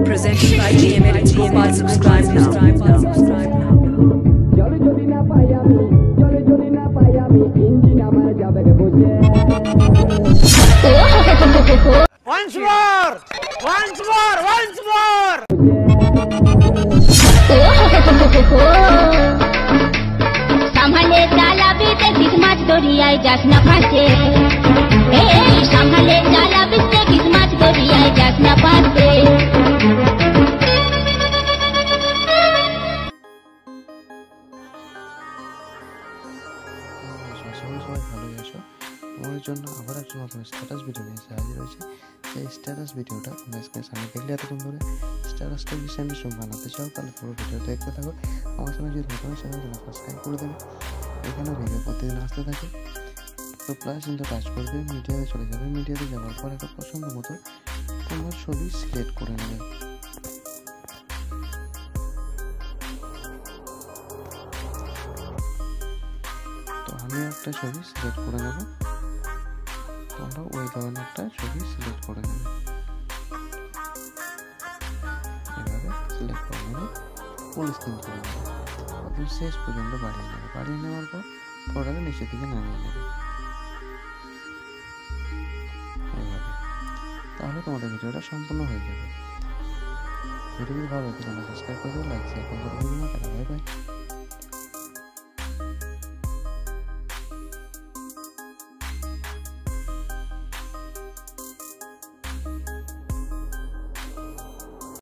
Presented by GMX Gopal. Subscribe now. Once more! Once more! Once more! संभाले जाला बीते किस्मत दोरियाई जास न फांसे संभाले जाला बीते किस्मत दोरियाई जास न फांसे আমার জন্য আবার একটা নতুন স্ট্যাটাস ভিডিও নিয়ে হাজির হয়েছে। সেই স্ট্যাটাস ভিডিওটা আমরা স্ক্রিনের সামনে দেখলে এতক্ষণ ধরে স্ট্যাটাসটা যদি সেন্ড বানাতে চাও তাহলে পুরো ভিডিওটা দেখতে থাকো। আমার সঙ্গে যদি নতুন চ্যানেলটা সাবস্ক্রাইব করে দেবে। এখানে ভিডিও প্রতিদিন আসতে থাকে। তো প্লাস কিন্তু টাচ করবে, মিডিয়াতে চলে যাবে। মিডিয়াতে যাওয়ার পর একটা পছন্দ মতো কোনো ছবি সিলেক্ট করে নেবে। তো আমি একটা ছবি সিলেক্ট করে নেব। তোমরা ওই ধরনের একটা ছবি সিলেক্ট করে নেবে। এভাবে সিলেক্ট করে নেবে, ফুল স্ক্রিন করে নেবে, একদম শেষ পর্যন্ত বাড়িয়ে নেবে। বাড়িয়ে নেওয়ার পর ফটোটাকে নিচের দিকে নামিয়ে নেবে এইভাবে। তাহলে তোমাদের ভিডিওটা সম্পূর্ণ হয়ে যাবে। ভিডিও যদি ভালো লাগে তোমরা সাবস্ক্রাইব করে দেবে, লাইক শেয়ার করে দেবে। Bye bye.